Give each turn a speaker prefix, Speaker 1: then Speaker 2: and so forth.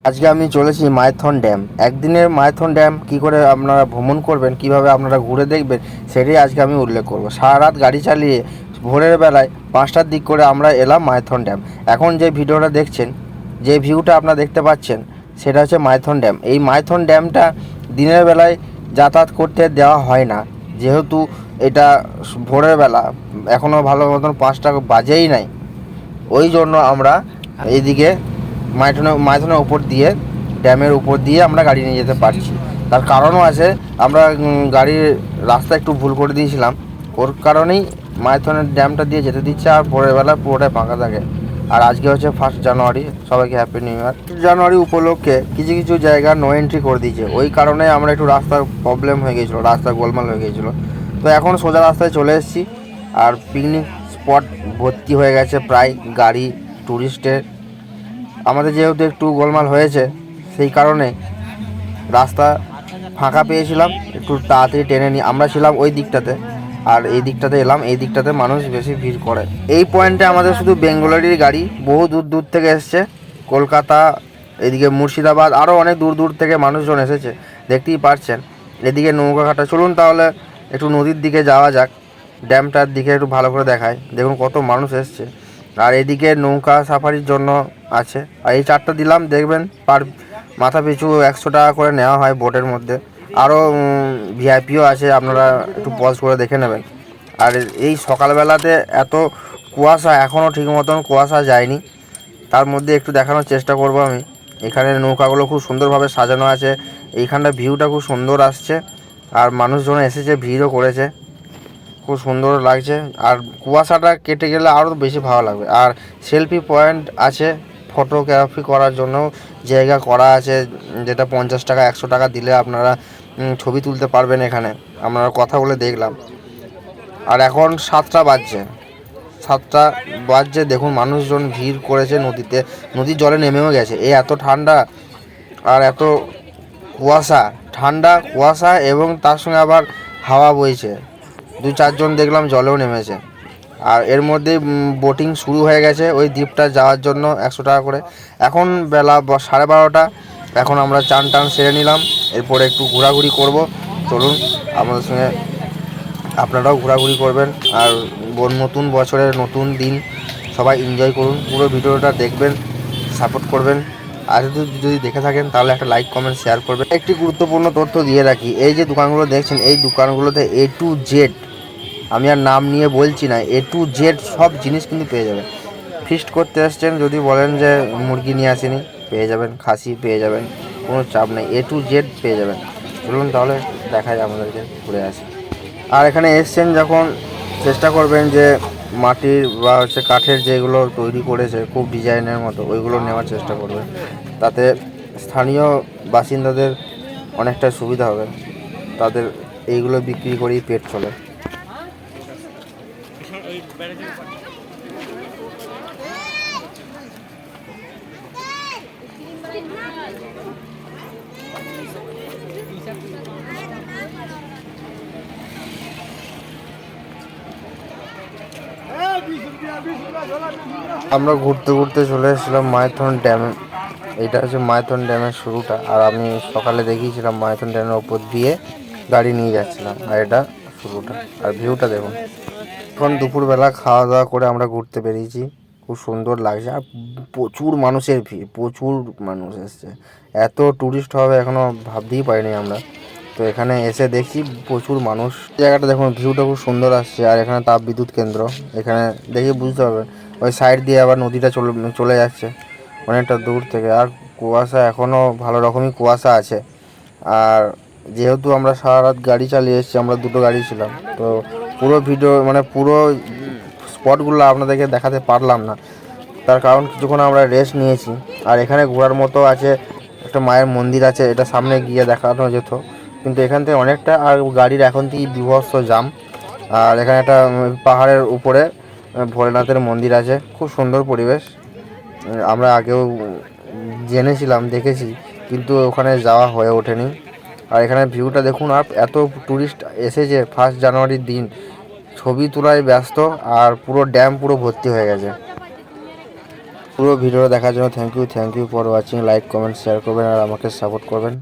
Speaker 1: আজকে আমি চলেছি মাইথন ড্যাম। একদিনের মাইথন ড্যাম কি করে আপনারা ভ্রমণ করবেন, কিভাবে আপনারা ঘুরে দেখবেন, সেটাই আজকে আমি উল্লেখ করব। সারা রাত গাড়ি চালিয়ে ভোরের বেলায় 5টার দিক করে আমরা এলাম মাইথন ড্যাম। এখন যে ভিডিওটা দেখছেন, যে ভিউটা আপনারা দেখতে পাচ্ছেন, সেটা হচ্ছে মাইথন ড্যাম। এই মাইথন ড্যামটা দিনের বেলায় যাতায়াত করতে দেওয়া হয় না, যেহেতু এটা ভোরের বেলা, এখনও ভালো মতন 5টা বাজেই নাই। ওই জন্য আমরা এইদিকে মাইথনের উপর দিয়ে, ড্যামের উপর দিয়ে আমরা গাড়ি নিয়ে যেতে পারছি। তার কারণও আছে, আমরা গাড়ির রাস্তা একটু ভুল করে দিয়েছিলাম, ওর কারণেই মাইথনের ড্যামটা দিয়ে যেতে দিচ্ছে। আর ভোরের বেলা পুরোটাই ফাঁকা থাকে। আর আজকে হচ্ছে 1 জানুয়ারি, সবাইকে হ্যাপি নিউ ইয়ার। জানুয়ারি উপলক্ষে কিছু কিছু জায়গা নো এন্ট্রি করে দিয়েছে, ওই কারণে আমরা একটু রাস্তার প্রবলেম হয়ে গিয়েছিলো, রাস্তা গোলমাল হয়ে গিয়েছিলো। তো এখন সোজা রাস্তায় চলে এসেছি। আর পিকনিক স্পট ভর্তি হয়ে গেছে প্রায় গাড়ি, ট্যুরিস্টের। আমাদের যেহেতু একটু গোলমাল হয়েছে, সেই কারণে রাস্তা ফাঁকা পেয়েছিলাম, একটু তাড়াতাড়ি টেনে নিই। আমরা ছিলাম ওই দিকটাতে, আর এই দিকটাতে এলাম। এই দিকটাতে মানুষ বেশি ভিড় করে। এই পয়েন্টে আমাদের শুধু বেঙ্গলেরই গাড়ি, বহু দূর দূর থেকে এসছে, কলকাতা, এদিকে মুর্শিদাবাদ, আরও অনেক দূর দূর থেকে মানুষজন এসেছে, দেখতেই পারছেন। এদিকে নৌকাঘাটা, চলুন তাহলে একটু নদীর দিকে যাওয়া যাক, ড্যামটার দিকে একটু ভালো করে দেখায়। দেখুন কত মানুষ এসছে। আর এদিকে নৌকা সাফারির জন্য আছে। আর এই চারটা দিলাম, দেখবেন পার মাথা পিছু 100 টাকা করে নেওয়া হয় বোটের মধ্যে। আরও ভিআইপিও আছে, আপনারা একটু পজ করে দেখে নেবেন। আর এই সকালবেলাতে এত কুয়াশা, এখনও ঠিক মতন কুয়াশা যায়নি, তার মধ্যে একটু দেখানোর চেষ্টা করব আমি। এখানে নৌকাগুলো খুব সুন্দরভাবে সাজানো আছে, এইখানটা ভিউটা খুব সুন্দর আসছে। আর মানুষজন এসেছে, ভিড়ও করেছে, খুব সুন্দর লাগছে। আর কুয়াশাটা কেটে গেলে আরও বেশি ভালো লাগবে। আর সেলফি পয়েন্ট আছে, ফটোগ্রাফি করার জন্য জায়গা করা আছে, যেটা 50 টাকা 100 টাকা দিলে আপনারা ছবি তুলতে পারবেন এখানে। আমরা কথা বলে দেখলাম। আর এখন 7টা বাজছে, 7টা বাজছে, দেখুন মানুষজন ভিড় করেছে নদীতে, নদীর জলে নেমেও গেছে। এই এত ঠান্ডা আর এত কুয়াশা, ঠান্ডা কুয়াশা, এবং তার সঙ্গে আবার হাওয়া বইছে। 2-4 জন দেখলাম জলেও নেমেছে। আর এর মধ্যেই বোটিং শুরু হয়ে গেছে ওই দ্বীপটা যাওয়ার জন্য 100 টাকা করে। এখন বেলা 12:30। এখন আমরা চান টান সেরে নিলাম, এরপরে একটু ঘোরাঘুরি করব। চলুন আমাদের সঙ্গে আপনারাও ঘোরাঘুরি করবেন। আর নতুন বছরের নতুন দিন, সবাই এনজয় করুন। পুরো ভিডিওটা দেখবেন, সাপোর্ট করবেন। আর যদি দেখে থাকেন তাহলে একটা লাইক, কমেন্ট, শেয়ার করবেন। একটি গুরুত্বপূর্ণ তথ্য দিয়ে রাখি, এই যে দোকানগুলো দেখছেন, এই দোকানগুলোতে A to Z, আমি আর নাম নিয়ে বলছি না, A to Z সব জিনিস কিন্তু পেয়ে যাবেন। ফিস্ট করতে আসছেন, যদি বলেন যে মুরগি নিয়ে আসেনি, পেয়ে যাবেন, খাসি পেয়ে যাবেন, কোনো চাপ নেই, A to Z পেয়ে যাবেন। চলুন তাহলে দেখাই আমাদেরকে, ঘুরে আসি। আর এখানে এসছেন যখন, চেষ্টা করবেন যে মাটির বা কাঠের যেগুলো তৈরি করেছে খুব ডিজাইনের মতো, ওইগুলো নেওয়ার চেষ্টা করবেন, তাতে স্থানীয় বাসিন্দাদের অনেকটা সুবিধা হবে। তাদের এইগুলো বিক্রি করেই পেট চলে। আমরা ঘুরতে ঘুরতে চলে এসেছিলাম মাইথন ড্যামে। এটা হচ্ছে মাইথন ড্যামের শুরুটা। আর আমি সকালে দেখিয়েছিলাম মাইথন ড্যামের ওপর দিয়ে গাড়ি নিয়ে যাচ্ছিলাম, আর এটা শুরুটা। আর ভিউটা দেখুন। এখন দুপুরবেলা খাওয়া দাওয়া করে আমরা ঘুরতে বেরিয়েছি, খুব সুন্দর লাগছে। আর প্রচুর মানুষের ভিড়, প্রচুর মানুষ এসছে। এত ট্যুরিস্ট হবে এখনও ভাবতেই পারিনি আমরা। তো এখানে এসে দেখছি প্রচুর মানুষ। জায়গাটা দেখুন, ভিউটা খুব সুন্দর আসছে। আর এখানে তাপ বিদ্যুৎ কেন্দ্র, এখানে দেখে বুঝতে পারবেন। ওই সাইড দিয়ে আবার নদীটা চলে যাচ্ছে অনেকটা দূর থেকে। আর কুয়াশা, এখনও ভালো রকমই কুয়াশা আছে। আর যেহেতু আমরা সারা রাত গাড়ি চালিয়ে এসেছি, আমরা দুটো গাড়ি ছিলাম, তো পুরো ভিডিও মানে পুরো স্পটগুলো আপনাদেরকে দেখাতে পারলাম না। তার কারণ কিছুক্ষণ আমরা রেস্ট নিয়েছি। আর এখানে ঘোরার মতো আছে, একটা মায়ের মন্দির আছে, এটা সামনে গিয়ে দেখানো যেত, কিন্তু এখান থেকে অনেকটা। আর গাড়ির এখন থেকেই বিভৎস জাম। আর এখানে একটা পাহাড়ের উপরে ভোলেনাথের মন্দির আছে, খুব সুন্দর পরিবেশ। আমরা আগেও জেনেছিলাম, দেখেছি, কিন্তু ওখানে যাওয়া হয়ে ওঠেনি। আর এখানে ভিউটা দেখুন। আর এত ট্যুরিস্ট এসেছে 1 জানুয়ারির দিন, ছবি তোলায় ব্যস্ত। আর পুরো ড্যাম পুরো ভর্তি হয়ে গেছে। পুরো ভিডিও দেখার জন্য thank you for watching. Like comment share করবেন আর আমাকে সাপোর্ট করবেন।